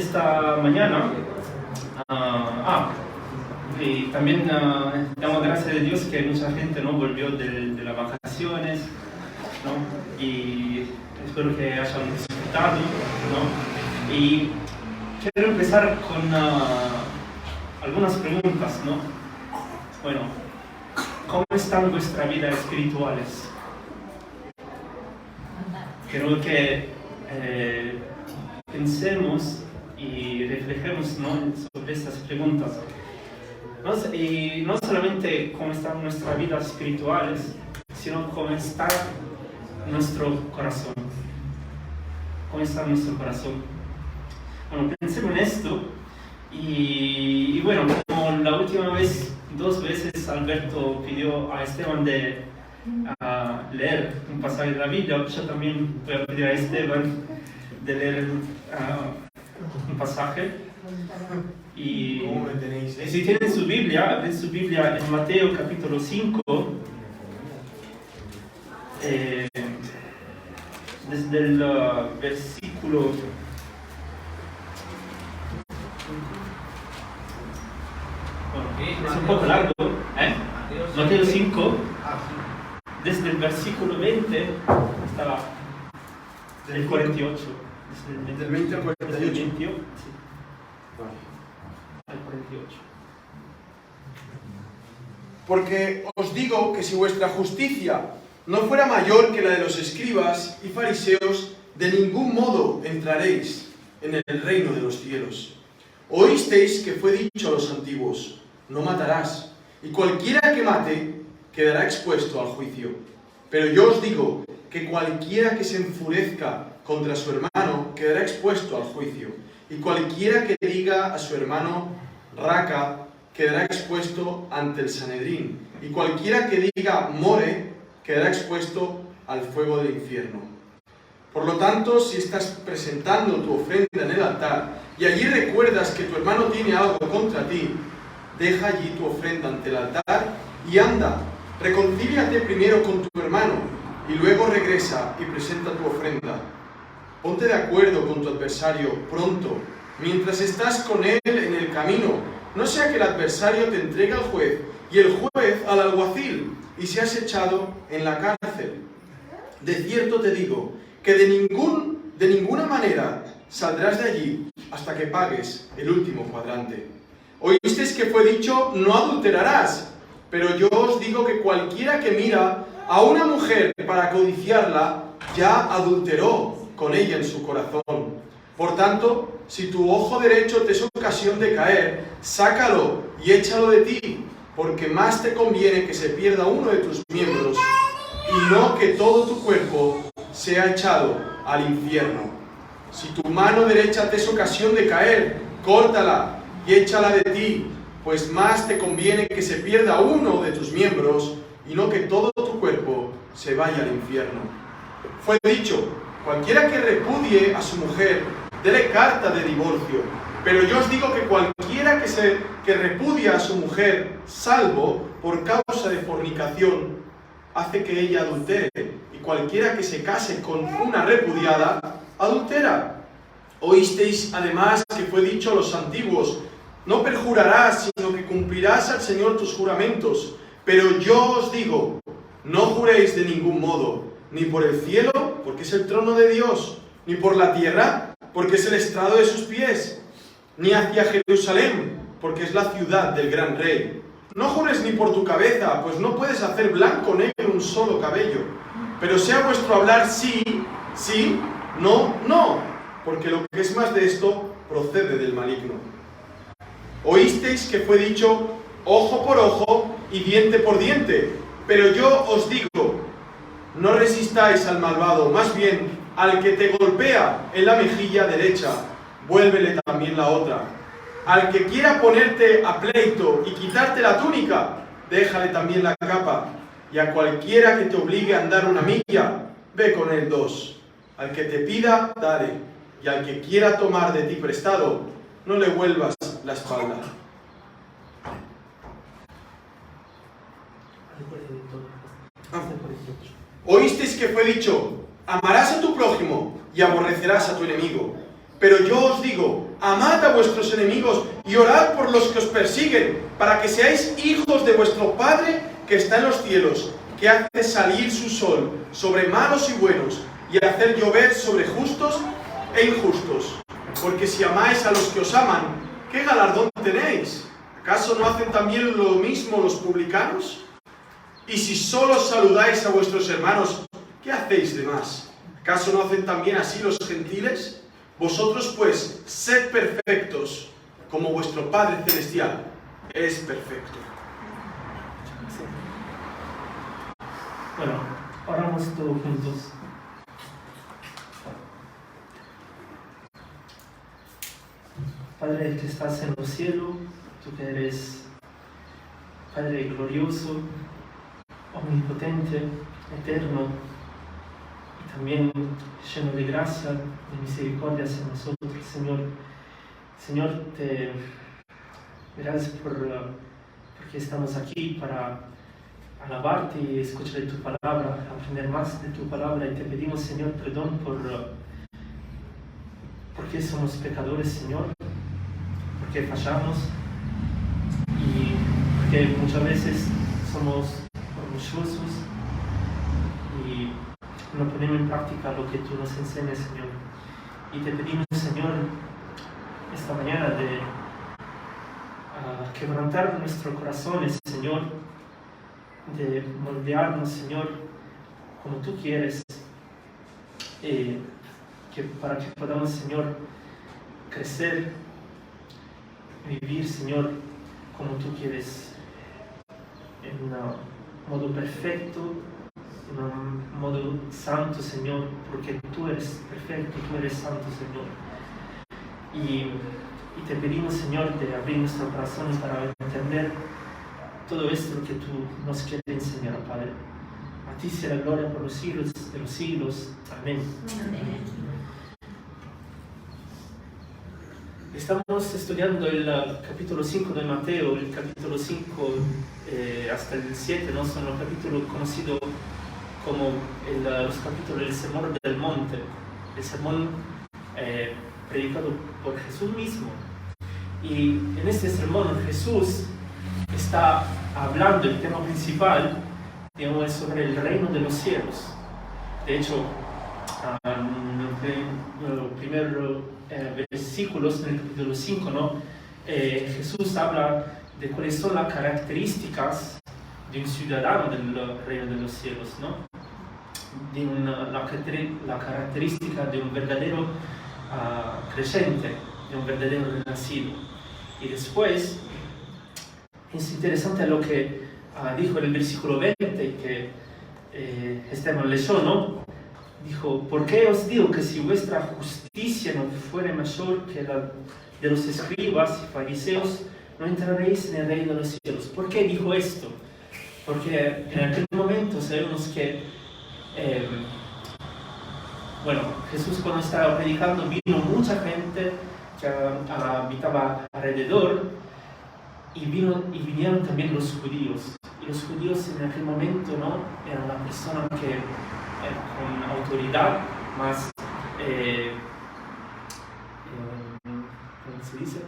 esta mañana, y también damos gracias a Dios que mucha gente no volvió de las vacaciones, ¿no? Y espero que hayan disfrutado, ¿no? Y quiero empezar con algunas preguntas, ¿no? Bueno, ¿cómo están vuestras vidas espirituales? Creo que pensemos y reflejemos, ¿no?, sobre estas preguntas. Y no solamente cómo están nuestras vidas espirituales, sino cómo está nuestro corazón. ¿Cómo está nuestro corazón? Bueno, pensemos en esto. Y bueno, como la última vez, 2 veces Alberto pidió a Esteban de leer un pasaje de la Biblia, yo también voy a pedir a Esteban de leer un pasaje. Y ¿Cómo me tenéis? si tienen su Biblia, abren su Biblia en Mateo capítulo 5, desde el versículo... Bueno, es un poco largo, ¿eh? Mateo 5, desde el versículo 20 hasta el 48. Del 20 al 48. Desde el 28, sí, Vale. al 48. Porque os digo que si vuestra justicia no fuera mayor que la de los escribas y fariseos, de ningún modo entraréis en el reino de los cielos. Oísteis que fue dicho a los antiguos: no matarás, y cualquiera que mate quedará expuesto al juicio. Pero yo os digo que cualquiera que se enfurezca contra su hermano quedará expuesto al juicio, y cualquiera que diga a su hermano raca quedará expuesto ante el Sanedrín, y cualquiera que diga more quedará expuesto al fuego del infierno. Por lo tanto, si estás presentando tu ofrenda en el altar y allí recuerdas que tu hermano tiene algo contra ti, deja allí tu ofrenda ante el altar y anda, reconcíliate primero con tu hermano y luego regresa y presenta tu ofrenda. Ponte de acuerdo con tu adversario pronto, mientras estás con él en el camino, no sea que el adversario te entregue al juez y el juez al alguacil y seas echado en la cárcel. De cierto te digo que de ninguna manera saldrás de allí hasta que pagues el último cuadrante. Oísteis que fue dicho: no adulterarás, pero yo os digo que cualquiera que mira a una mujer para codiciarla, ya adulteró con ella en su corazón. Por tanto, si tu ojo derecho te es ocasión de caer, sácalo y échalo de ti, porque más te conviene que se pierda uno de tus miembros y no que todo tu cuerpo sea echado al infierno. Si tu mano derecha te es ocasión de caer, córtala y échala de ti, pues más te conviene que se pierda uno de tus miembros y no que todo tu cuerpo se vaya al infierno. Fue dicho: cualquiera que repudie a su mujer, dele carta de divorcio. Pero yo os digo que cualquiera que repudia a su mujer, salvo por causa de fornicación, hace que ella adultere, y cualquiera que se case con una repudiada, adultera. Oísteis además que fue dicho a los antiguos: no perjurarás, sino que cumplirás al Señor tus juramentos. Pero yo os digo, no juréis de ningún modo, ni por el cielo, porque es el trono de Dios, ni por la tierra, porque es el estrado de sus pies, ni hacia Jerusalén, porque es la ciudad del gran rey. No jures ni por tu cabeza, pues no puedes hacer blanco o negro un solo cabello. Pero sea vuestro hablar sí, sí, no, no, porque lo que es más de esto procede del maligno. Oísteis que fue dicho: ojo por ojo y diente por diente. Pero yo os digo, no resistáis al malvado, más bien al que te golpea en la mejilla derecha, vuélvele también la otra. Al que quiera ponerte a pleito y quitarte la túnica, déjale también la capa. Y a cualquiera que te obligue a andar una milla, ve con él 2. Al que te pida, dale. Y al que quiera tomar de ti prestado, no le vuelvas la espalda. Oísteis que fue dicho: amarás a tu prójimo y aborrecerás a tu enemigo. Pero yo os digo, amad a vuestros enemigos y orad por los que os persiguen, para que seáis hijos de vuestro Padre que está en los cielos, que hace salir su sol sobre malos y buenos, y hacer llover sobre justos e injustos. Porque si amáis a los que os aman, ¿qué galardón tenéis? ¿Acaso no hacen también lo mismo los publicanos? Y si solo saludáis a vuestros hermanos, ¿qué hacéis de más? ¿Acaso no hacen también así los gentiles? Vosotros pues, sed perfectos, como vuestro Padre Celestial es perfecto. Bueno, oramos todos juntos. Padre que estás en los cielos, tú que eres Padre glorioso, omnipotente, eterno, y también lleno de gracia, de misericordia hacia nosotros, Señor. Señor, te gracias porque estamos aquí para alabarte y escuchar tu palabra, aprender más de tu palabra, y te pedimos, Señor, perdón porque somos pecadores, Señor, porque fallamos y porque muchas veces somos orgullosos y no ponemos en práctica lo que tú nos enseñas, Señor. Y te pedimos, Señor, esta mañana de quebrantar nuestros corazones, Señor, de moldearnos, Señor, como tú quieres, para que podamos, Señor, crecer, vivir, Señor, como tú quieres, en un modo perfecto, en un modo santo, Señor, porque tú eres perfecto, tú eres santo, Señor. Y te pedimos, Señor, de abrir nuestro corazón para entender todo esto que tú nos quieres enseñar, Padre. A ti sea la gloria por los siglos de los siglos. Amén. Estamos estudiando el capítulo 5 de Mateo. El capítulo 5 hasta el 7, ¿no? Son los capítulos conocidos como los capítulos del Sermón del Monte. El sermón predicado por Jesús mismo. Y en este sermón Jesús está hablando, el tema principal, digamos, es sobre el reino de los cielos. De hecho, en los primeros versículos, en el capítulo 5, ¿no? Jesús habla de cuáles son las características de un ciudadano del reino de los cielos, ¿no? La característica de un verdadero creyente, de un verdadero renacido. Y después es interesante lo que dijo en el versículo 20 que Esteban leyó, ¿no? Dijo: ¿por qué os digo que si vuestra justicia no fuere mayor que la de los escribas y fariseos, no entraréis en el reino de los cielos? ¿Por qué dijo esto? Porque en aquel momento sabemos que Jesús, cuando estaba predicando, vino mucha gente que habitaba alrededor, y vinieron también los judíos. Y los judíos en aquel momento, ¿no? Eran las personas que con autoridad más, ¿cómo se dice?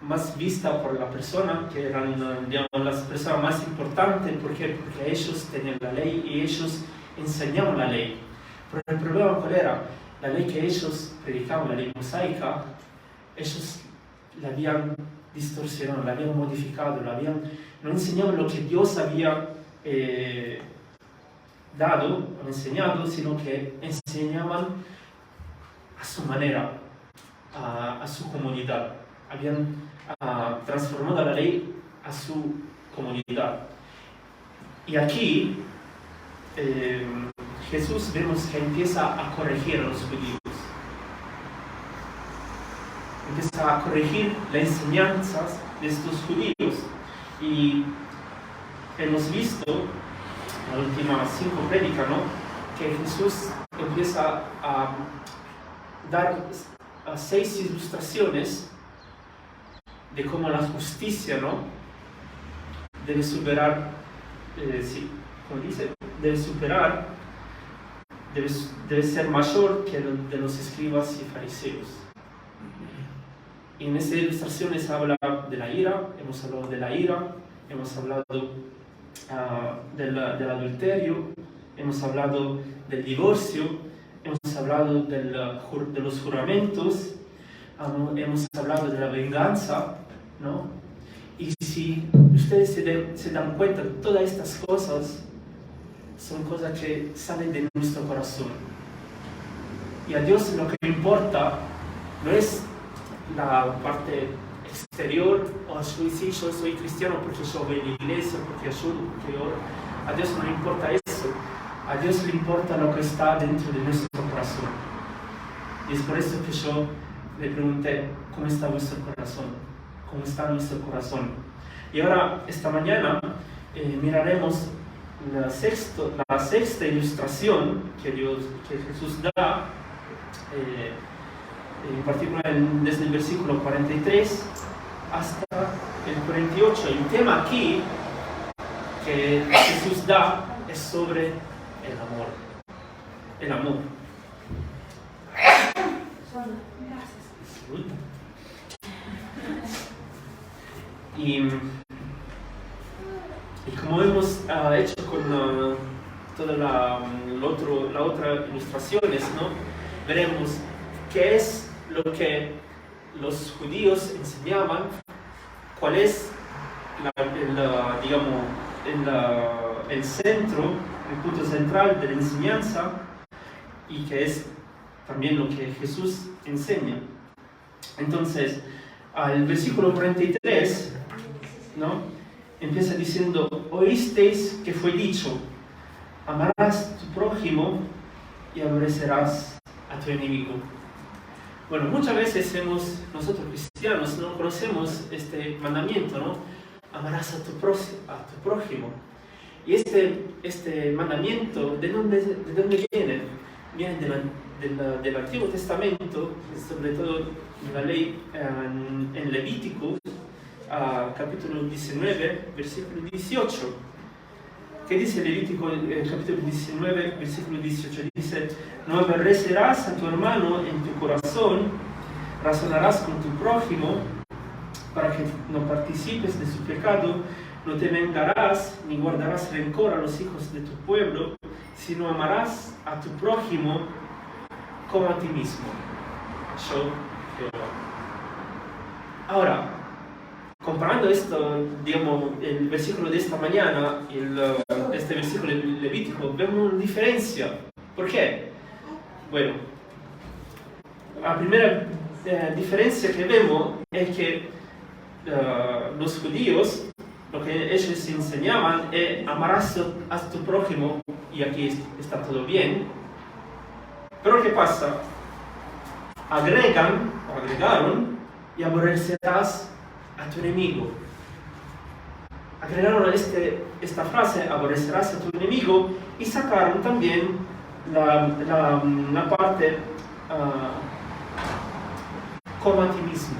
Más vista por la persona, que eran, digamos, las personas más importantes. ¿Por qué? Porque ellos tenían la ley y ellos enseñaban la ley. Pero el problema, ¿cuál era? La ley que ellos predicaban, la ley mosaica, ellos la habían distorsionado, la habían modificado, no enseñaban lo que Dios había dado o enseñado, sino que enseñaban a su manera, a su comunidad. Habían transformado la ley a su comunidad. Y aquí Jesús vemos que empieza a corregir a los judíos. Empieza a corregir las enseñanzas de estos judíos. Y hemos visto en las últimas 5 prédicas, ¿no? Que Jesús empieza a dar 6 ilustraciones de cómo la justicia, ¿no? Debe superar, debe superar debe ser mayor que el de los escribas y fariseos. Y en esta ilustración se habla de la ira, hemos hablado de la ira, hemos hablado del adulterio, hemos hablado del divorcio, hemos hablado de los juramentos, hemos hablado de la venganza, ¿no? Y si ustedes se dan cuenta, todas estas cosas son cosas que salen de nuestro corazón. Y a Dios lo que importa no es la parte exterior, sí, yo soy cristiano porque yo voy a la iglesia, porque ayudo, porque oro. A Dios no le importa eso. A Dios le importa lo que está dentro de nuestro corazón. Y es por eso que yo le pregunté, ¿cómo está vuestro corazón? ¿Cómo está nuestro corazón? Y ahora, esta mañana, miraremos la sexta ilustración que Jesús da, en particular desde el versículo 43 hasta el 48. El tema aquí que Jesús da es sobre el amor. El amor. Y como hemos hecho con todas las otras ilustraciones, ¿no? Veremos qué es lo que los judíos enseñaban, cuál es el centro, el punto central de la enseñanza, y que es también lo que Jesús enseña. Entonces, al versículo 43, ¿no? Empieza diciendo: oísteis que fue dicho, amarás a tu prójimo y aborrecerás a tu enemigo. Bueno, muchas veces nosotros cristianos no conocemos este mandamiento, ¿no? Amarás a tu prójimo. Y este mandamiento, ¿de dónde viene? Viene del Antiguo Testamento, sobre todo en la ley en Levítico, capítulo 19, versículo 18. ¿Qué dice Levítico, capítulo 19, versículo 18? Dice: no aborrecerás a tu hermano en tu corazón, razonarás con tu prójimo para que no participes de su pecado, no te vengarás ni guardarás rencor a los hijos de tu pueblo, sino amarás a tu prójimo como a ti mismo. Yo, Jehová. Ahora, comparando esto, digamos, el versículo de esta mañana y este versículo levítico, vemos una diferencia. ¿Por qué? Bueno, la primera diferencia que vemos es que los judíos, lo que ellos enseñaban es amarás a tu prójimo, y aquí está todo bien. Pero ¿qué pasa? Agregaron y aborrecerás a tu enemigo. Agregaron esta frase, aborrecerás a tu enemigo, y sacaron también la parte como a ti mismo.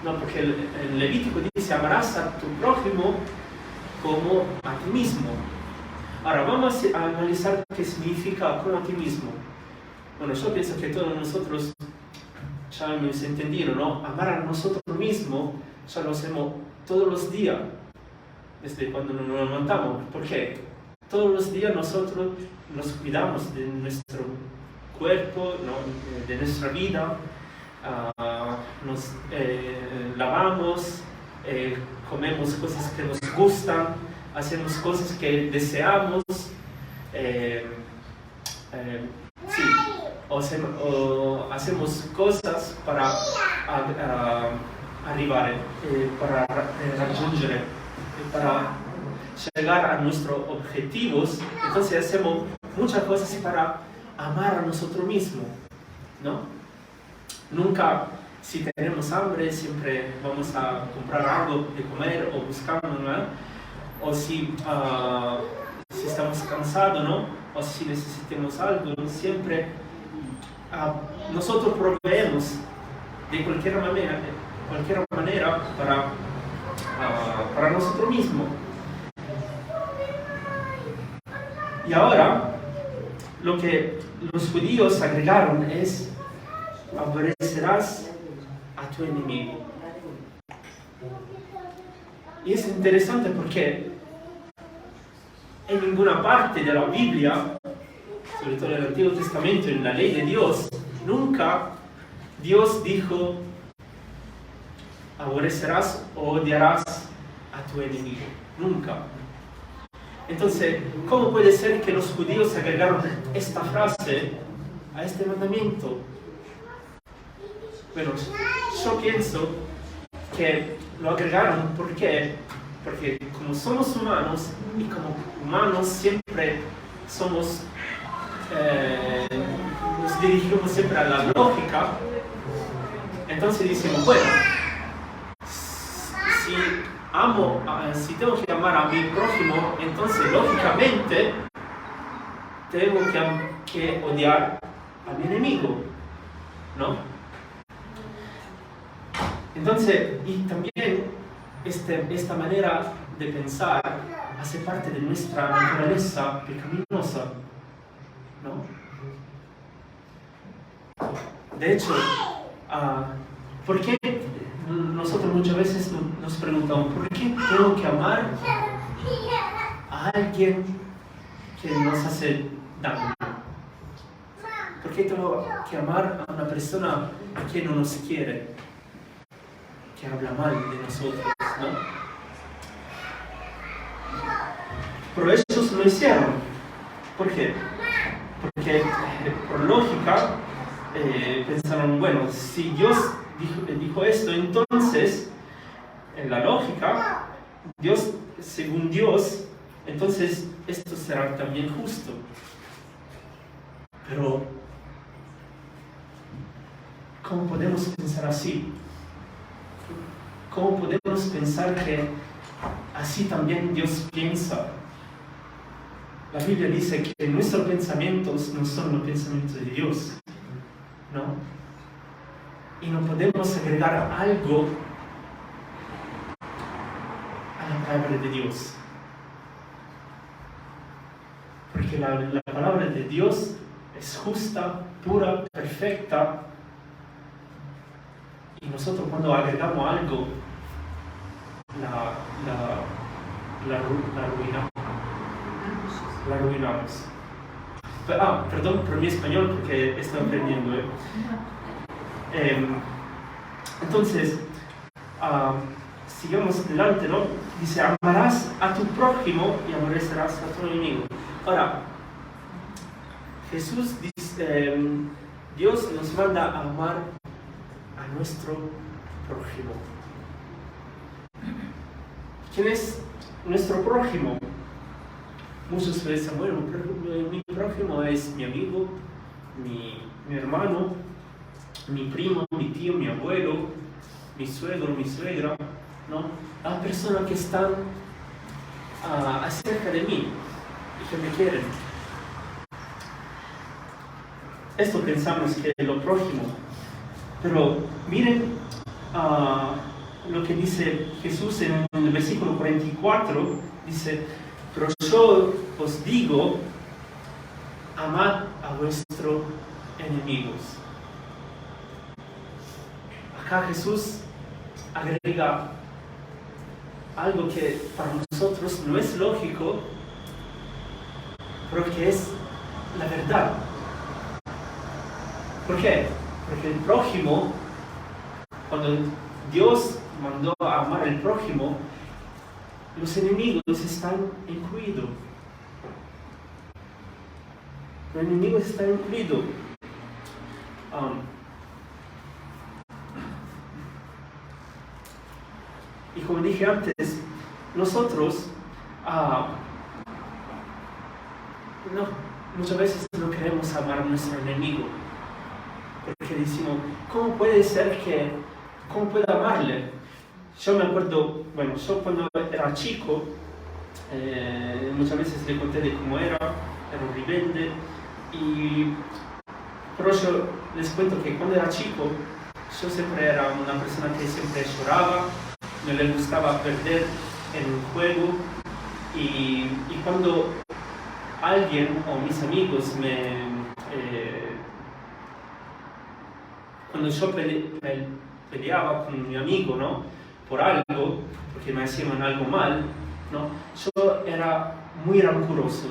No, porque el Levítico dice amarás a tu prójimo como a ti mismo. Ahora vamos a analizar qué significa como a ti mismo. Bueno, yo pienso que todos nosotros ya hemos entendido, ¿no? Amar a nosotros mismos ya lo hacemos todos los días, desde cuando nos levantamos. ¿Por qué? Todos los días nosotros nos cuidamos de nuestro cuerpo, ¿no? De nuestra vida, nos lavamos, comemos cosas que nos gustan, hacemos cosas que deseamos, sí, o hacemos cosas para arrivare, para raggiungere, para llegar a nuestros objetivos. Entonces hacemos muchas cosas para amar a nosotros mismos, ¿no? Nunca, si tenemos hambre, siempre vamos a comprar algo de comer o buscar, ¿no? O si estamos cansados, ¿no? O si necesitamos algo, siempre nosotros proveemos de cualquier manera para nosotros mismos. Y ahora, lo que los judíos agregaron es: aborrecerás a tu enemigo. Y es interesante porque en ninguna parte de la Biblia, sobre todo en el Antiguo Testamento, en la ley de Dios, nunca Dios dijo: aborrecerás o odiarás a tu enemigo. Nunca. Entonces, ¿cómo puede ser que los judíos agregaron esta frase a este mandamiento? Bueno, yo pienso que lo agregaron porque como somos humanos y como humanos siempre somos, nos dirigimos siempre a la lógica. Entonces decimos, bueno, si tengo que amar a mi prójimo, entonces lógicamente tengo que odiar a mi enemigo, ¿no? Entonces, y también esta manera de pensar hace parte de nuestra naturaleza pecaminosa, ¿no? De hecho, ¿por qué nosotros muchas veces nos preguntamos por qué tengo que amar a alguien que nos hace daño? ¿Por qué tengo que amar a una persona que no nos quiere, que habla mal de nosotros, ¿no? Pero ellos lo hicieron. ¿Por qué? Porque por lógica pensaron, bueno, si Dios dijo esto, entonces, en la lógica, Dios, según Dios, entonces esto será también justo. Pero, ¿cómo podemos pensar así? ¿Cómo podemos pensar que así también Dios piensa? La Biblia dice que nuestros pensamientos no son los pensamientos de Dios, ¿no? Y no podemos agregar algo a la palabra de Dios. Porque la palabra de Dios es justa, pura, perfecta. Y nosotros cuando agregamos algo, la arruinamos. Perdón por mi español porque estoy aprendiendo. Entonces, sigamos adelante, ¿no? Dice, amarás a tu prójimo y aborrecerás a tu enemigo. Ahora, Jesús dice, Dios nos manda a amar a nuestro prójimo. ¿Quién es nuestro prójimo? Muchos dicen, bueno, mi prójimo es mi amigo, mi hermano, mi primo, mi tío, mi abuelo, mi suegro, mi suegra, ¿no? Las personas que están cerca de mí y que me quieren. Esto pensamos que es lo prójimo. Pero miren lo que dice Jesús en el versículo 44. Dice, pero yo os digo, amad a vuestros enemigos. Acá Jesús agrega algo que para nosotros no es lógico, pero que es la verdad. ¿Por qué? Porque el prójimo, cuando Dios mandó a amar al prójimo, los enemigos están incluidos. Los enemigos están incluidos. Y como dije antes, nosotros muchas veces no queremos amar a nuestro enemigo. Porque decimos, ¿cómo puede ser que, cómo puedo amarle? Yo me acuerdo, bueno, yo cuando era chico, muchas veces le conté de cómo era un rebelde, pero yo les cuento que cuando era chico, yo siempre era una persona que siempre lloraba, no le gustaba perder en un juego, y cuando alguien o mis amigos cuando yo peleaba con mi amigo, ¿no? Por algo, porque me hacían algo mal, ¿no? Yo era muy rencoroso,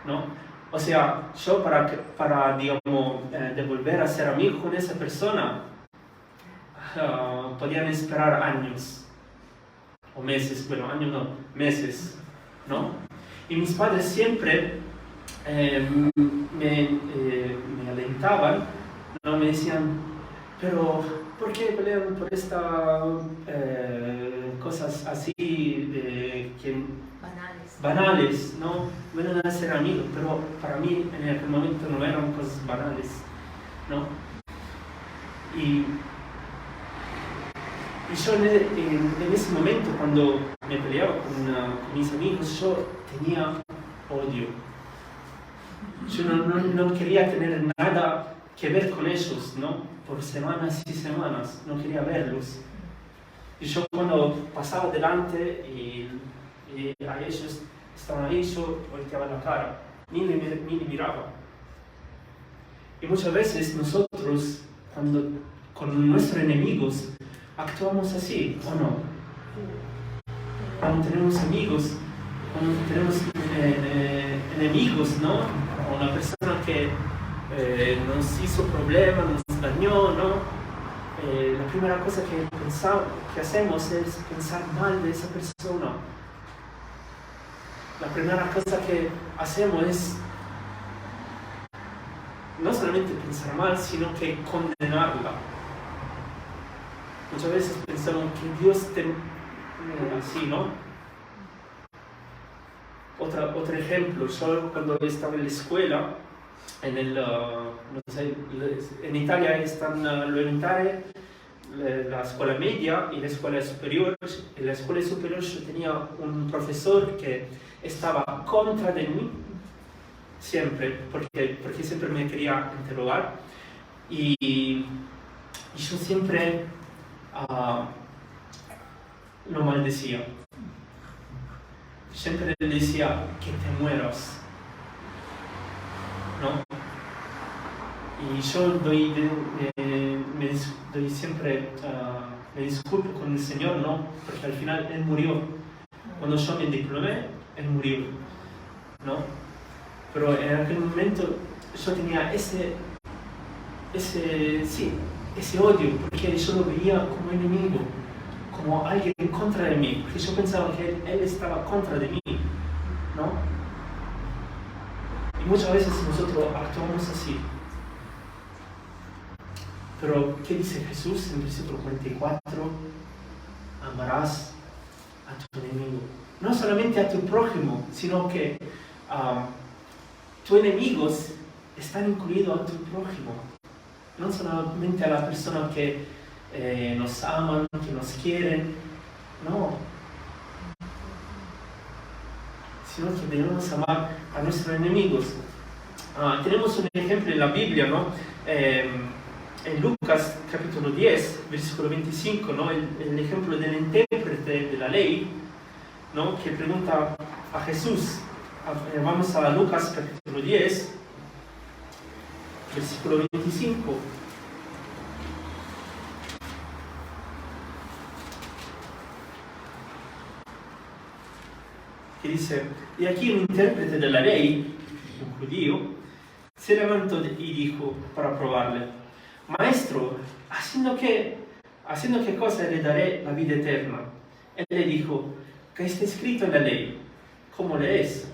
¿no? O sea, yo para digamos, devolver a ser amigo con esa persona, podían esperar años, o meses, bueno, años no, meses, ¿no? Y mis padres siempre me alentaban, ¿no? Me decían, pero ¿por qué pelean por estas cosas así banales, ¿no? Van a ser amigos, pero para mí en aquel momento no eran cosas banales, ¿no? Y yo en ese momento, cuando me peleaba con mis amigos, yo tenía odio. Yo no quería tener nada que ver con ellos, ¿no? Por semanas y semanas, no quería verlos. Y yo cuando pasaba delante y a ellos estaban ahí, yo volteaba la cara, ni miraba. Y muchas veces nosotros, con nuestros enemigos, actuamos así, ¿o no? Cuando tenemos amigos, cuando tenemos enemigos, ¿no? O una persona que nos hizo problemas, nos dañó, ¿no? La primera cosa que hacemos es pensar mal de esa persona. La primera cosa que hacemos es no solamente pensar mal, sino que condenarla. Muchas veces pensamos que Dios te así, ¿no? Otro ejemplo, yo cuando estaba en la escuela, en Italia están lo elementare, la escuela media y la escuela superior. En la escuela superior yo tenía un profesor que estaba contra de mí, siempre, porque siempre me quería interrogar. Y yo siempre lo maldecía. Siempre le decía que te mueras, ¿no? Y yo me disculpo con el Señor, ¿no? Porque al final Él murió. Cuando yo me diplomé, Él murió, ¿no? Pero en aquel momento yo tenía ese odio, porque yo lo veía como enemigo, como alguien en contra de mí, porque yo pensaba que él estaba contra de mí, ¿no? Y muchas veces nosotros actuamos así. Pero, ¿qué dice Jesús en el versículo 44? Amarás a tu enemigo. No solamente a tu prójimo, sino que tus enemigos están incluidos a tu prójimo. No solamente a las personas que nos aman, que nos quieren, no. Sino que debemos amar a nuestros enemigos. Tenemos un ejemplo en la Biblia, ¿no? En Lucas capítulo 10, versículo 25, ¿no? El ejemplo del intérprete de la ley, ¿no? Que pregunta a Jesús. Vamos a Lucas capítulo 10, versículo 25. Que dice, y aquí un intérprete de la ley, un judío, se levantó y dijo para probarle, Maestro, ¿haciendo qué cosa le daré la vida eterna? Él le dijo, ¿qué está escrito en la ley? ¿Cómo lees?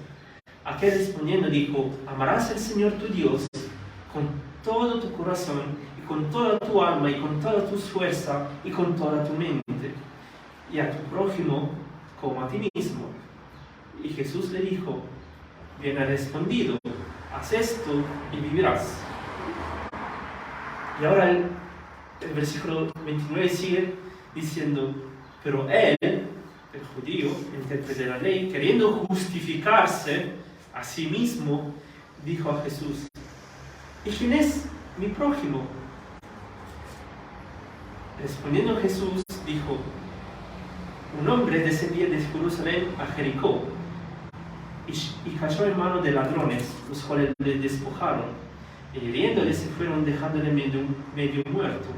Aquel respondiendo dijo, amarás al Señor tu Dios con todo tu corazón, y con toda tu alma, y con toda tu fuerza, y con toda tu mente, y a tu prójimo como a ti mismo. Y Jesús le dijo, bien has respondido, haz esto y vivirás. Y ahora el versículo 29 sigue diciendo, pero él, el judío, el intérprete de la ley, queriendo justificarse a sí mismo, dijo a Jesús, ¿y quién es mi prójimo? Respondiendo Jesús, dijo, un hombre descendía de Jerusalén a Jericó, y cayó en manos de ladrones, los cuales le despojaron, y hiriéndole se fueron dejándole medio muerto.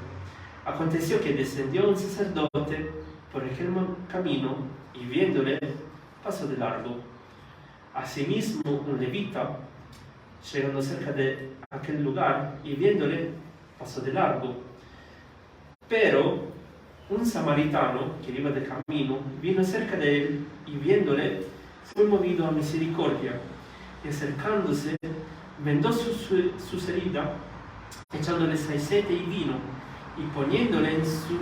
Aconteció que descendió un sacerdote por aquel camino, y viéndole, pasó de largo. Asimismo, un levita, llegando cerca de aquel lugar, y viéndole, pasó de largo. Pero un samaritano que iba de camino vino cerca de él, y viéndole, fue movido a misericordia, y acercándose, vendó sus heridas, echándole aceite y vino, y poniéndole en su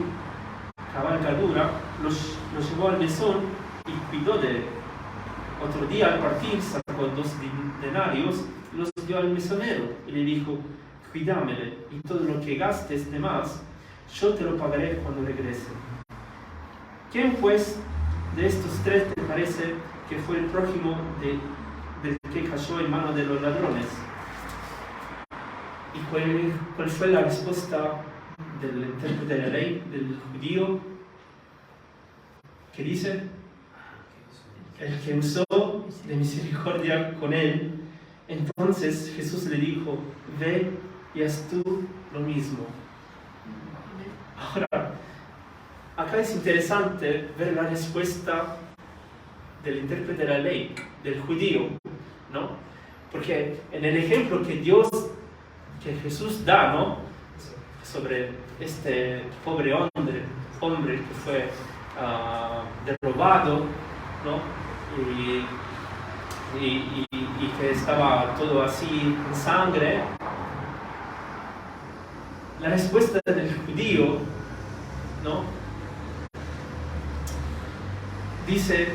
cabalgadura, los llevó al mesón y cuidó de él. Otro día, al partir, sacó 2 denarios y los dio al mesonero, y le dijo: cuídamele, y todo lo que gastes de más, yo te lo pagaré cuando regrese. ¿Quién pues de estos 3 te parece que fue el prójimo del que cayó en manos de los ladrones? ¿Y cuál fue la respuesta del intérprete de la ley, del judío? ¿Qué dice? El que usó de misericordia con él. Entonces Jesús le dijo: ve y haz tú lo mismo. Ahora, acá es interesante ver la respuesta del intérprete de la ley, del judío, ¿no? Porque en el ejemplo que Jesús da, ¿no?, sobre este pobre hombre que fue derrobado, ¿no?, y que estaba todo así en sangre. La respuesta del judío, ¿no?, dice: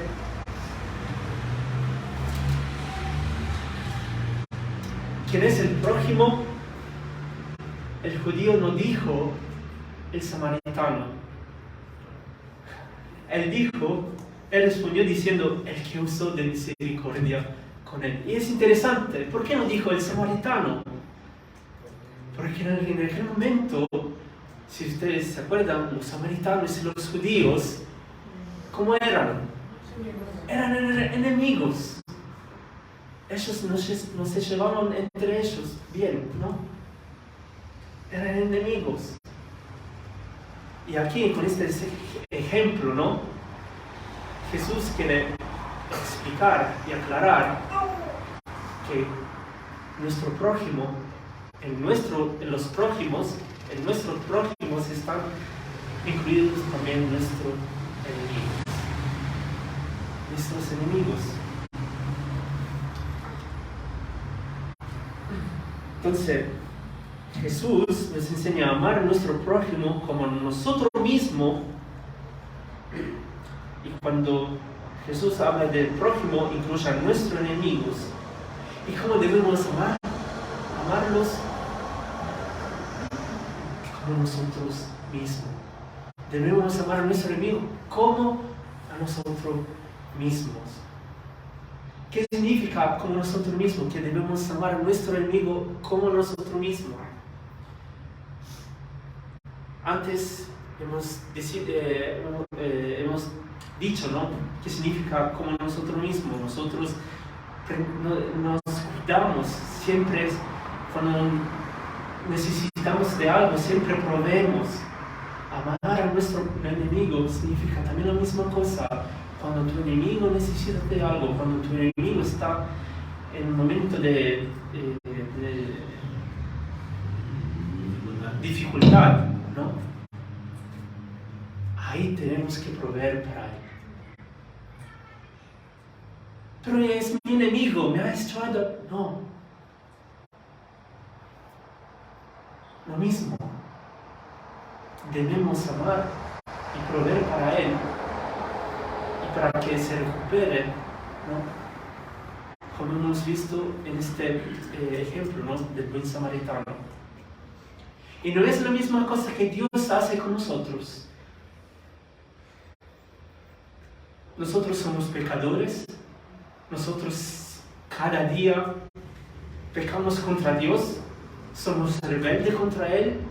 ¿quién es el prójimo? El judío no dijo el samaritano. Él respondió diciendo: el que usó de misericordia con él. Y es interesante, ¿por qué no dijo el samaritano? Porque en aquel momento, si ustedes se acuerdan, los samaritanos y los judíos, ¿cómo eran? Eran enemigos. Ellos no se llevaban entre ellos bien, ¿no? Eran enemigos. Y aquí, con este ejemplo, ¿no?, Jesús quiere explicar y aclarar que nuestro prójimo, en nuestros prójimos están incluidos también nuestros enemigos. Entonces, Jesús nos enseña a amar a nuestro prójimo como a nosotros mismos. Y cuando Jesús habla del prójimo, incluye a nuestros enemigos. ¿Y cómo debemos amarlos? Como nosotros mismos. Debemos amar a nuestro enemigo como a nosotros mismos. ¿Qué significa como nosotros mismos? Que debemos amar a nuestro enemigo como a nosotros mismos. Antes hemos dicho, ¿no?, qué significa como nosotros mismos. Nosotros nos cuidamos siempre. Cuando necesitamos de algo, siempre proveemos. Amar a nuestro enemigo significa también la misma cosa. Cuando tu enemigo necesita de algo, cuando tu enemigo está en un momento de dificultad, ¿no?, ahí tenemos que proveer para él. Pero es mi enemigo, me ha hecho algo. No. Lo mismo. Debemos amar y proveer para él, y para que se recupere, ¿no?, como hemos visto en este ejemplo, ¿no?, del buen samaritano. Y no es la misma cosa que Dios hace con nosotros. Nosotros somos pecadores. Nosotros cada día pecamos contra Dios. Somos rebeldes contra Él.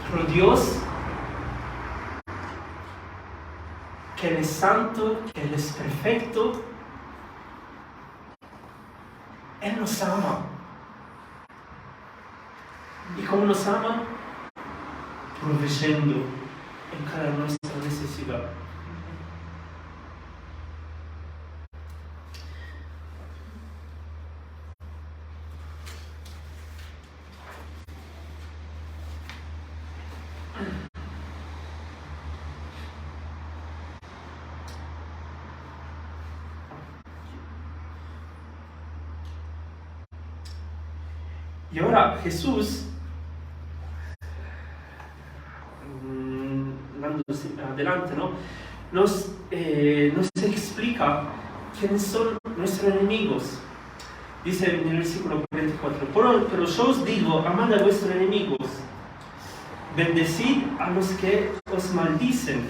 Pero Dios que Él es santo, que Él es perfecto. Él nos ama. ¿Y cómo nos ama? Proveyendo en cada nuestra necesidad. Y ahora Jesús, adelante, ¿no? nos explica quiénes son nuestros enemigos. Dice en el versículo 44, pero yo os digo, amad a vuestros enemigos, bendecid a los que os maldicen,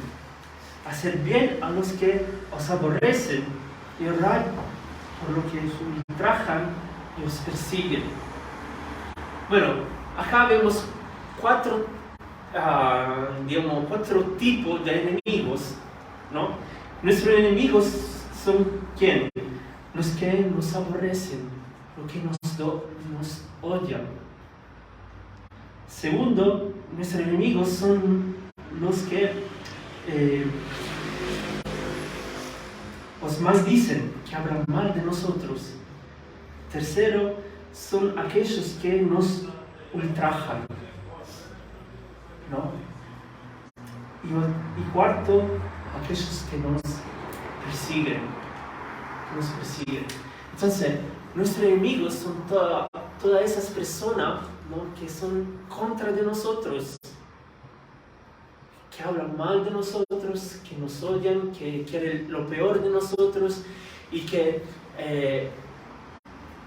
haced bien a los que os aborrecen, y orad por lo que os ultrajan y os persiguen. Bueno, acá vemos cuatro tipos de enemigos, ¿no? Nuestros enemigos son ¿quién? Los que nos aborrecen, los que nos odian. Segundo, nuestros enemigos son los que os maldicen, que hablan mal de nosotros. Tercero, son aquellos que nos ultrajan, ¿no? Y cuarto, aquellos que nos persiguen. Entonces, nuestros enemigos son todas esas personas, ¿no?, que son contra de nosotros, que hablan mal de nosotros, que nos odian, que quieren lo peor de nosotros y que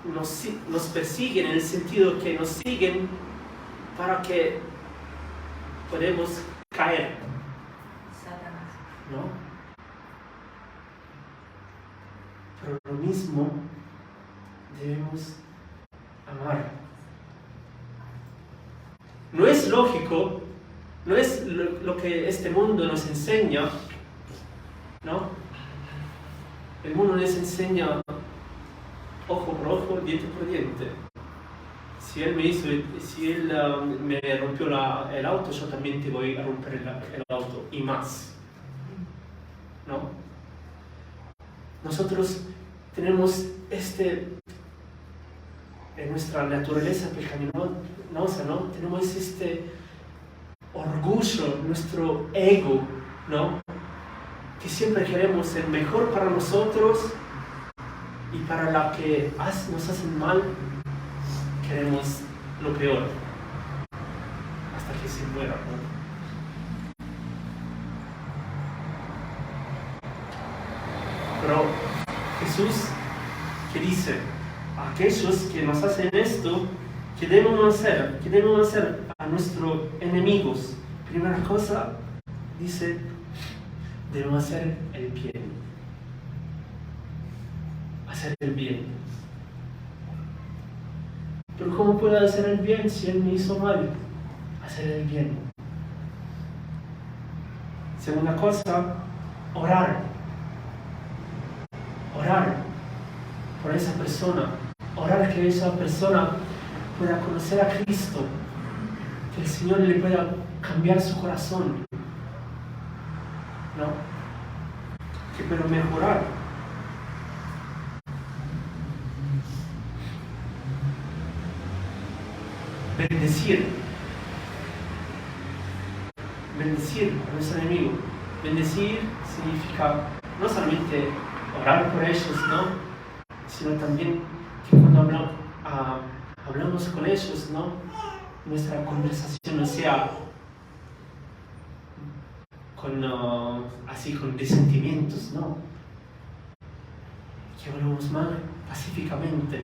nos persiguen en el sentido que nos siguen para que podamos caer, ¿no? Pero lo mismo debemos amar. No es lógico, no es lo que este mundo nos enseña, ¿no? El mundo nos enseña ojo por ojo, diente por diente. Si él me rompió el auto, yo también te voy a romper el auto y más, ¿no? Nosotros tenemos en nuestra naturaleza pecaminosa, ¿no? Tenemos orgullo, nuestro ego, ¿no? Que siempre queremos el mejor para nosotros y para la que nos hacen mal, queremos lo peor, hasta que se muera, ¿no? Pero Jesús, ¿qué dice? Aquellos que nos hacen esto, ¿qué debemos hacer? ¿Qué debemos hacer a nuestros enemigos? Primera cosa, dice, debemos hacer el bien. Hacer el bien. Pero ¿cómo puedo hacer el bien si él me hizo mal? Hacer el bien. Segunda cosa, orar. Orar por esa persona. Orar que esa persona pueda conocer a Cristo. Que el Señor le pueda cambiar su corazón. ¿No? Que pueda mejorar. Bendecir a nuestro enemigo. Bendecir significa no solamente orar por ellos, ¿no?, sino también que cuando hablamos con ellos, ¿no?, nuestra conversación no sea con resentimientos, ¿no? Que hablamos mal pacíficamente.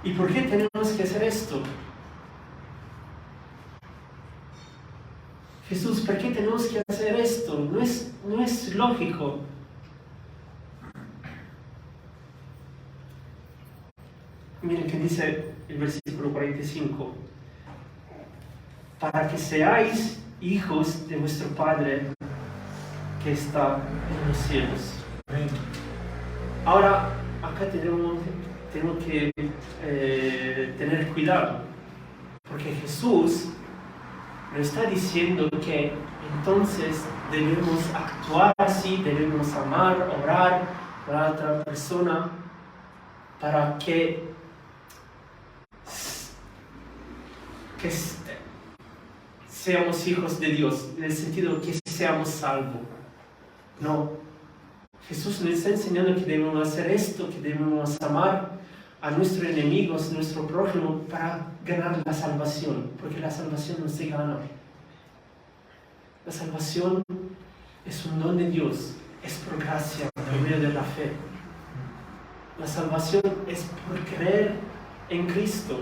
¿Y por qué tenemos que hacer esto? Jesús, ¿por qué tenemos que hacer esto? No es lógico. Miren qué dice el versículo 45. para que seáis hijos de vuestro Padre que está en los cielos. Ahora, acá tenemos que tener cuidado, porque Jesús nos está diciendo que entonces debemos actuar así, debemos amar, orar por la otra persona, para que seamos hijos de Dios, en el sentido que seamos salvos. No, Jesús nos está enseñando que debemos hacer esto, que debemos amar a nuestros enemigos, nuestro prójimo, para ganar la salvación, porque la salvación no se gana. La salvación es un don de Dios, es por gracia, por medio de la fe. La salvación es por creer en Cristo,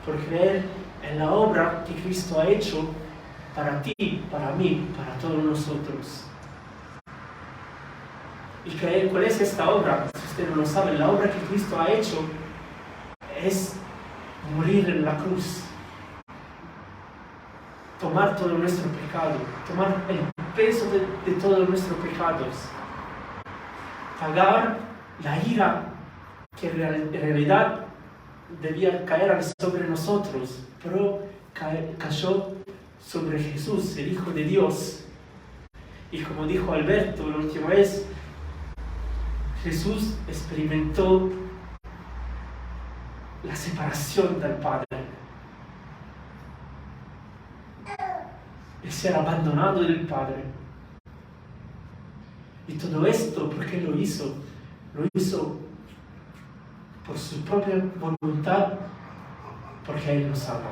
por creer en la obra que Cristo ha hecho para ti, para mí, para todos nosotros. ¿Y cuál es esta obra? Si ustedes no lo saben, la obra que Cristo ha hecho es morir en la cruz, tomar todo nuestro pecado, tomar el peso de todos nuestros pecados, pagar la ira que en realidad debía caer sobre nosotros, pero cayó sobre Jesús, el Hijo de Dios. Y como dijo Alberto la última vez, Jesús experimentó la separación del Padre, el ser abandonado del Padre. Y todo esto, ¿por qué lo hizo? Lo hizo por su propia voluntad, porque Él nos ama.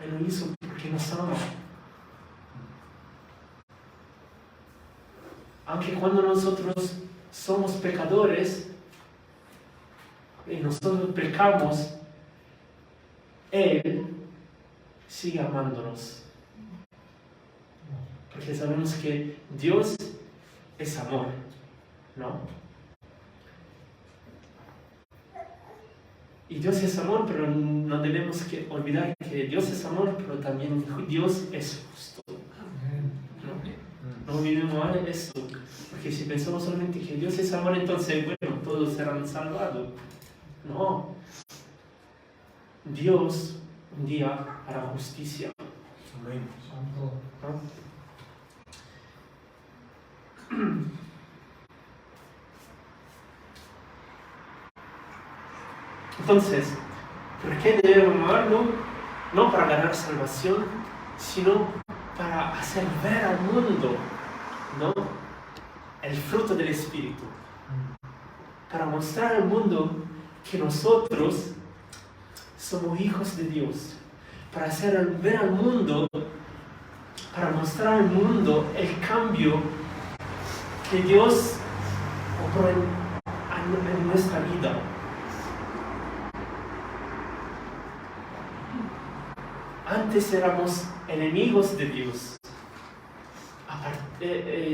Él lo hizo porque nos ama. Aunque cuando nosotros somos pecadores y nosotros pecamos, Él sigue amándonos. Porque sabemos que Dios es amor, ¿no? Y Dios es amor, pero no debemos olvidar que Dios es amor, pero también Dios es justo. No olvidemos eso, porque si pensamos solamente que Dios es amor, entonces, bueno, todos serán salvados. No. Dios un día hará justicia. Amén. ¿No? Entonces, ¿por qué debemos amarlo? No para ganar salvación, sino para hacer ver al mundo, ¿no?, el fruto del Espíritu. Para mostrar al mundo que nosotros somos hijos de Dios. Para hacer ver al mundo, para mostrar al mundo el cambio que Dios obró en nuestra vida. Antes éramos enemigos de Dios,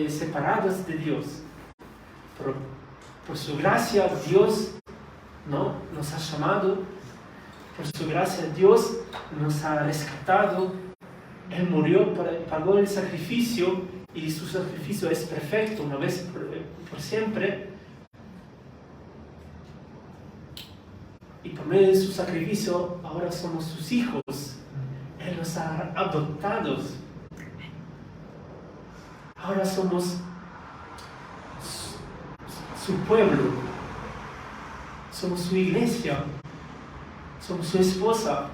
separados de Dios. Pero por su gracia Dios, ¿no?, nos ha llamado. Por su gracia Dios nos ha rescatado. Él murió, pagó el sacrificio, y su sacrificio es perfecto, una vez por siempre. Y por medio de su sacrificio ahora somos sus hijos. Él nos ha adoptado. Ahora somos su pueblo. Somos su iglesia. Somos su esposa.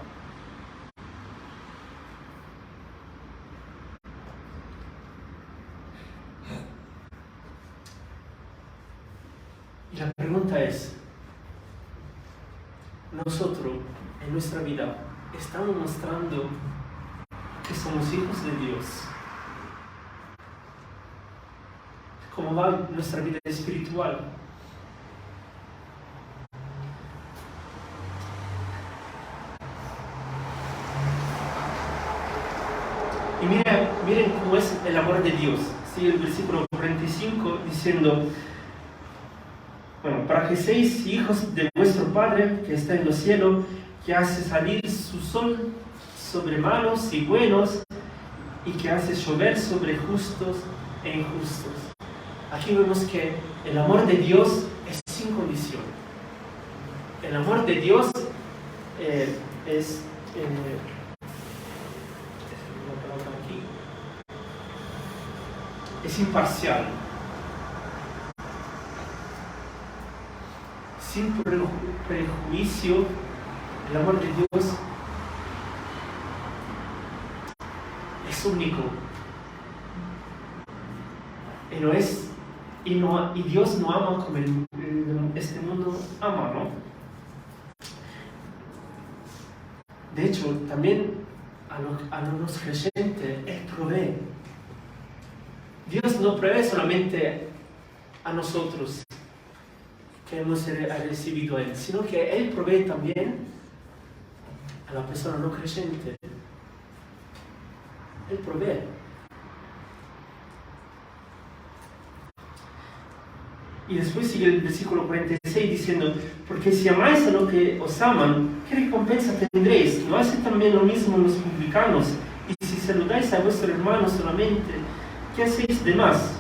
Y la pregunta es, nosotros en nuestra vida estamos mostrando que somos hijos de Dios. ¿Cómo va nuestra vida espiritual? Y miren cómo es el amor de Dios. Sigue el versículo 45 diciendo, bueno, para que seáis hijos de vuestro Padre que está en los cielos, que hace salir su sol sobre malos y buenos, y que hace llover sobre justos e injustos. Aquí vemos que el amor de Dios es sin condición. El amor de Dios es imparcial, sin prejuicio. El amor de Dios es único. Y Dios no ama como este mundo ama, ¿no? De hecho, también a los creyentes, Él provee. Dios no provee solamente a nosotros que hemos recibido a Él, sino que Él provee también a la persona no creyente. Él provee. Y después sigue el versículo 46 diciendo: porque si amáis a los que os aman, ¿qué recompensa tendréis? ¿No hacen también lo mismo los publicanos? Y si saludáis a vuestro hermano solamente, ¿qué hacéis de más?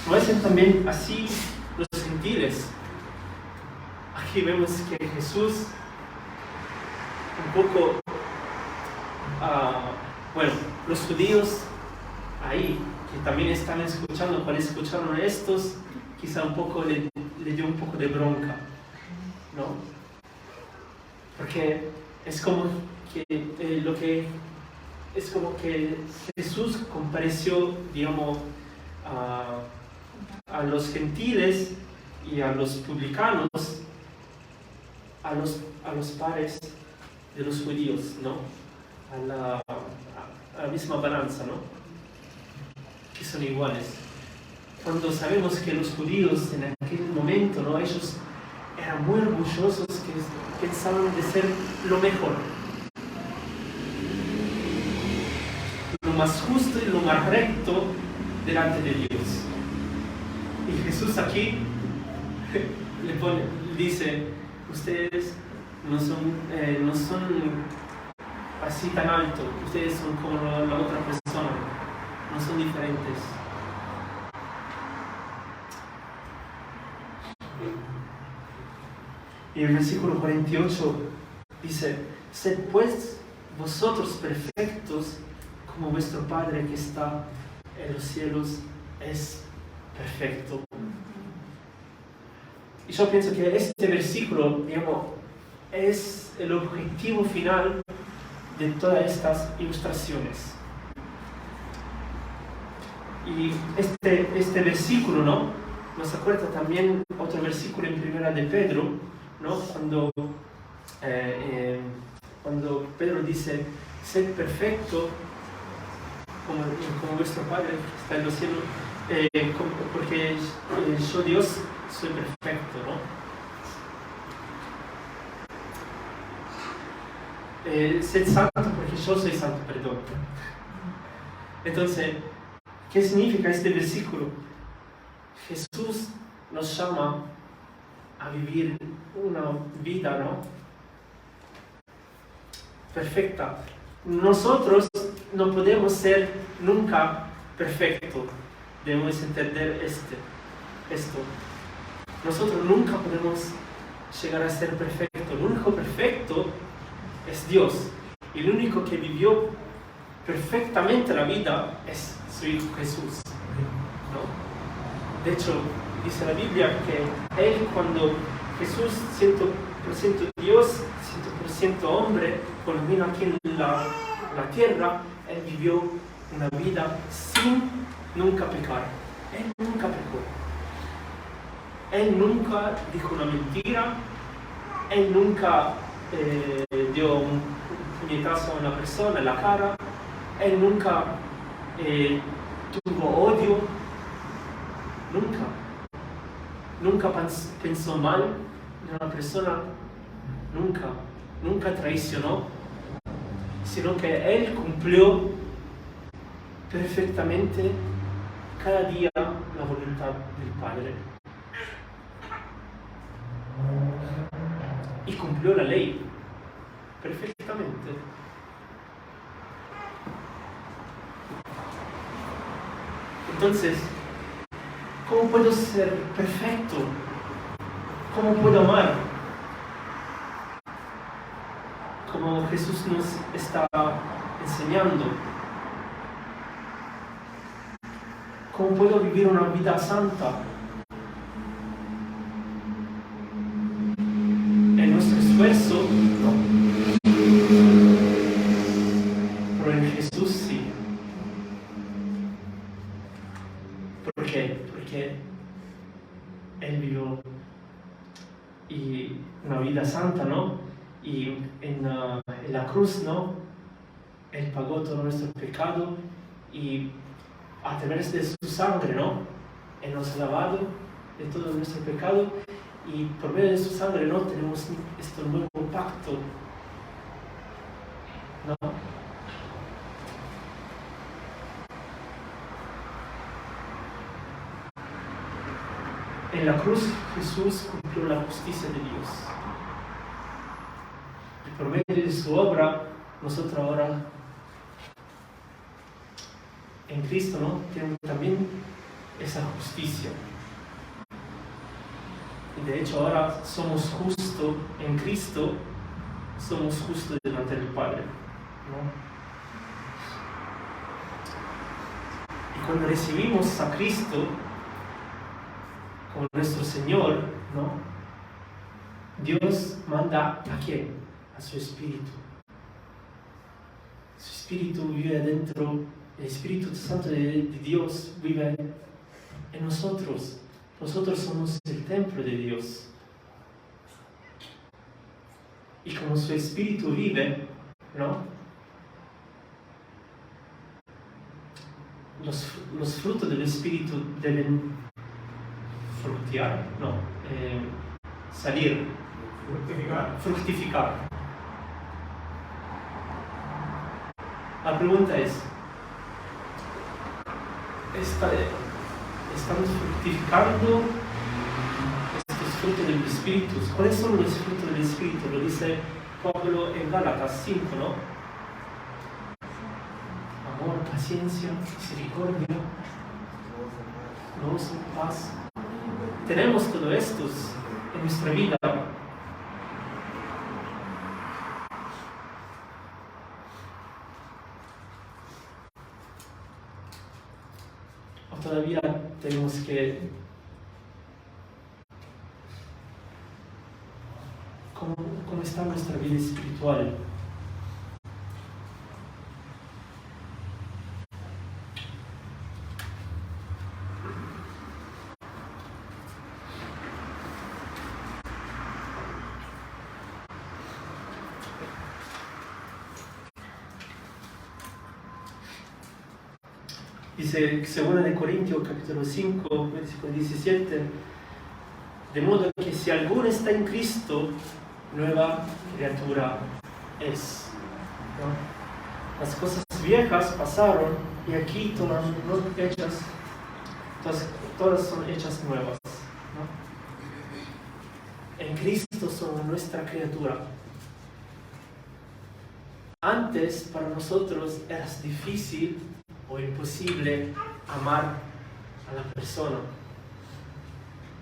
¿No hacen también así los gentiles? Aquí vemos que Jesús un poco, los judíos ahí, que también están escuchando, cuando escucharon estos, quizá un poco le dio un poco de bronca, ¿no? Porque es como que es como que Jesús compareció, digamos, a los gentiles y a los publicanos, a los pares de los judíos, ¿no? A la misma balanza, ¿no? Que son iguales. Cuando sabemos que los judíos en aquel momento, ¿no? Ellos eran muy orgullosos, que pensaban de ser lo mejor, lo más justo y lo más recto delante de Dios. Y Jesús aquí dice: ustedes no son así tan altos, ustedes son como la otra persona, no son diferentes. Y el versículo 48 dice: sed pues vosotros perfectos, como vuestro Padre que está en los cielos es perfecto. Y yo pienso que este versículo, digamos, es el objetivo final de todas estas ilustraciones. Y este versículo, ¿no?, nos acuerda también otro versículo en Primera de Pedro, ¿no?, cuando Pedro dice: sed perfecto como vuestro Padre que está en los cielos, porque yo, Dios, soy perfecto, ¿no? Sed santo porque yo soy santo, perdón. Entonces, ¿qué significa este versículo? Jesús nos llama a vivir una vida, ¿no?, perfecta. Nosotros no podemos ser nunca perfectos. Debemos entender esto. Nosotros nunca podemos llegar a ser perfectos. El único perfecto es Dios. Y el único que vivió perfectamente la vida es su Hijo Jesús, ¿no? De hecho, dice la Biblia que Él, cuando Jesús, 100% Dios, 100% hombre, cuando vino aquí en la tierra, Él vivió una vida sin nunca pecar. Él nunca pecó. Él nunca dijo una mentira. Él nunca dio un puñetazo a una persona en la cara. Él nunca tuvo odio. Nunca pensó mal de una persona. Nunca traicionó, sino que Él cumplió perfectamente cada día la voluntad del Padre. Y cumplió la ley. perfectamente. Entonces, ¿cómo puedo ser perfecto? ¿Cómo puedo amar? Como Jesús nos está enseñando. ¿Cómo puedo vivir una vida santa? En nuestro esfuerzo, no. Pero en Jesús sí. ¿Por qué? Porque Él vivió una vida santa, ¿no? Y en la cruz, ¿no? Él pagó todo nuestro pecado y a través de su sangre, ¿no? Él nos ha lavado de todo nuestro pecado y por medio de su sangre, ¿no? Tenemos este nuevo pacto, ¿no? En la cruz Jesús cumplió la justicia de Dios. Y por medio de su obra, nosotros ahora en Cristo, ¿no? Tenemos también esa justicia. Y de hecho ahora somos justos en Cristo, somos justos delante del Padre, ¿no? Y cuando recibimos a Cristo como nuestro Señor, ¿no? Dios manda ¿a quién? A su Espíritu. Su Espíritu vive adentro, el Espíritu Santo de Dios vive en nosotros. Nosotros somos el templo de Dios. Y como su Espíritu vive, ¿no? Los frutos del Espíritu deben fructificar, no, salir, fructificar. La pregunta es, ¿estamos fructificando estos frutos del Espíritu? ¿Cuáles son los frutos del Espíritu? Lo dice Pablo en Gálatas 5, ¿no? Amor, paciencia, misericordia, gozo, paz. Tenemos todo esto en nuestra vida. O todavía tenemos que... ¿Cómo está nuestra vida espiritual? Dice 2 de Corintios capítulo 5, versículo 17, de modo que si alguno está en Cristo, nueva criatura es, ¿no? Las cosas viejas pasaron y aquí todas son hechas nuevas, ¿no? En Cristo somos nuestra criatura. Antes para nosotros era difícil o imposible amar a la persona.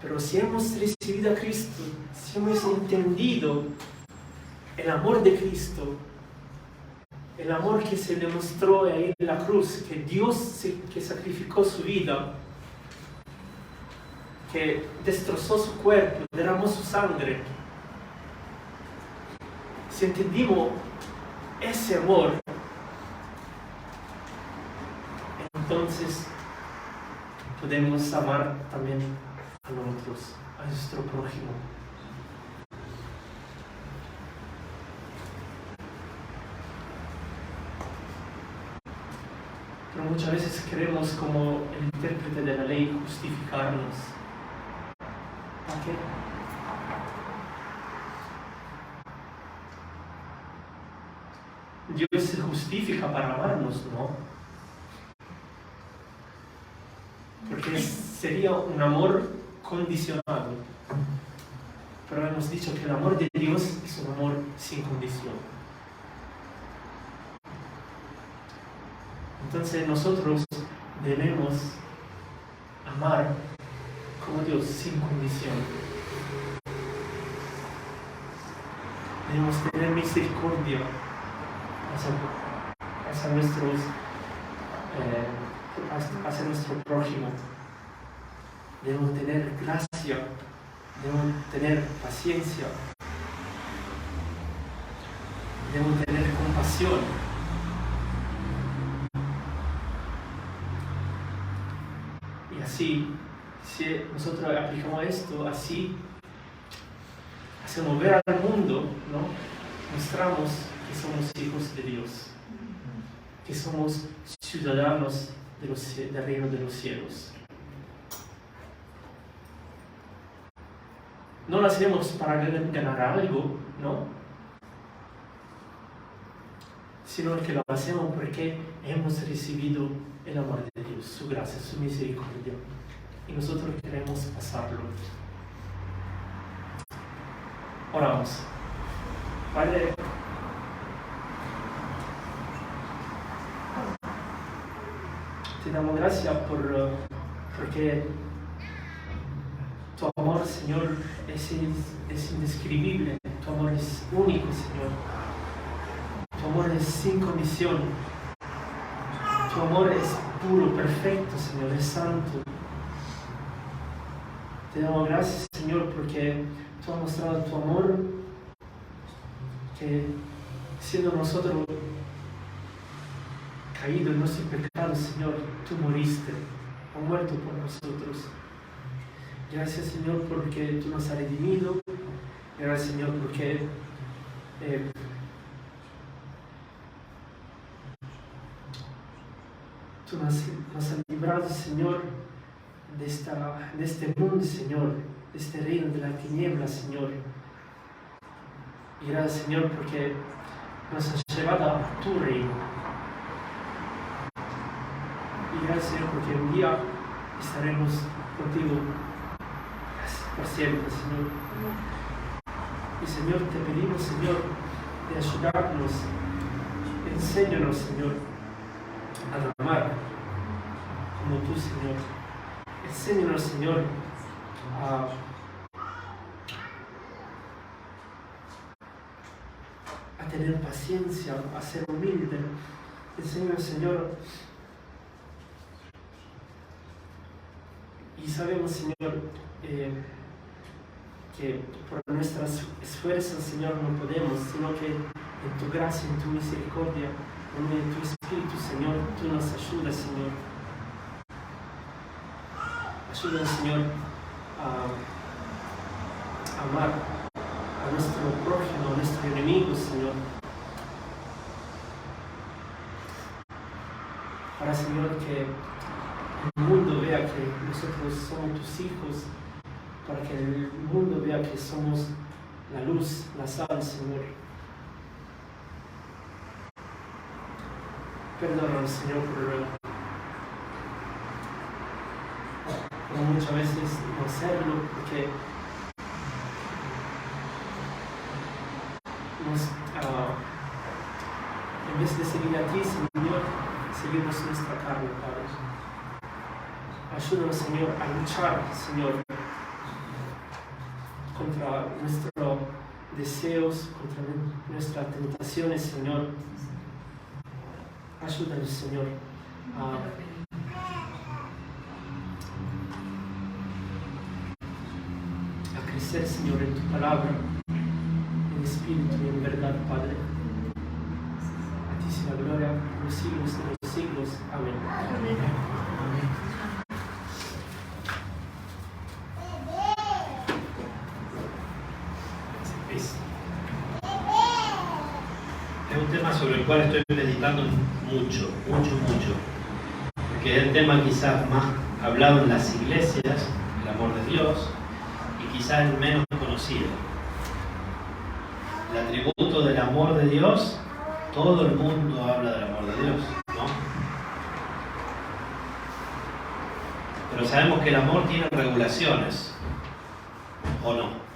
Pero si hemos recibido a Cristo, si hemos entendido el amor de Cristo, el amor que se demostró ahí en la cruz, que Dios que sacrificó su vida, que destrozó su cuerpo, derramó su sangre, si entendimos ese amor, entonces podemos amar también a nosotros, a nuestro prójimo. Pero muchas veces queremos, como el intérprete de la ley, justificarnos. ¿Para qué? Dios se justifica para amarnos, ¿no? Porque sería un amor condicionado. Pero hemos dicho que el amor de Dios es un amor sin condición. Entonces nosotros debemos amar como Dios, sin condición. Debemos tener misericordia hacia nuestro prójimo. Debemos tener gracia, debemos tener paciencia, debemos tener compasión. Y así, si nosotros aplicamos esto, así hacemos ver al mundo, ¿no? Mostramos que somos hijos de Dios, que somos ciudadanos del reino de los cielos. No lo hacemos para ganar algo, ¿no? Sino que lo hacemos porque hemos recibido el amor de Dios, su gracia, su misericordia. Y nosotros queremos pasarlo. Oramos. Padre, te damos gracias porque tu amor, Señor, es indescribible. Tu amor es único, Señor. Tu amor es sin condición. Tu amor es puro, perfecto, Señor, es santo. Te damos gracias, Señor, porque tú has mostrado tu amor, que siendo nosotros caídos en nuestro pecado, Señor, tú moriste, has muerto por nosotros. Gracias, Señor, porque tú nos has redimido. Gracias, Señor, porque tú nos has librado, Señor, de este mundo, Señor, de este reino de la tiniebla, Señor. Y gracias, Señor, porque nos has llevado a tu reino. Y gracias, Señor, porque un día estaremos contigo por siempre, Señor. Y, Señor, te pedimos, Señor, de ayudarnos. Enséñanos, Señor, a amar como tú, Señor. Enséñanos, Señor, a tener paciencia, a ser humilde. Enséñanos, Señor. Y sabemos, Señor, que por nuestras esfuerzos, Señor, no podemos, sino que en tu gracia, en tu misericordia, en tu Espíritu, Señor, tú nos ayudas, Señor. Ayúdanos, Señor, a amar a nuestro prójimo, a nuestro enemigo, Señor. Para, Señor, que el mundo vea que nosotros somos tus hijos, para que el mundo vea que somos la luz, la sal, Señor. Perdónanos, Señor, por muchas veces no hacerlo, porque en vez de seguir a ti, Señor, seguimos nuestra carne, Padre. Ayúdanos, Señor, a luchar, Señor, contra nuestros deseos, contra nuestras tentaciones, Señor. Ayúdanos, Señor, a crecer, Señor, en tu palabra, en espíritu y en verdad, Padre. A ti sea la gloria por los siglos de los siglos. Amén. Amén. Es un tema sobre el cual estoy meditando mucho, porque es el tema quizás más hablado en las iglesias, el amor de Dios, y quizás el menos conocido. El atributo del amor de Dios, todo el mundo habla del amor de Dios, ¿no? Pero sabemos que el amor tiene regulaciones, ¿o no?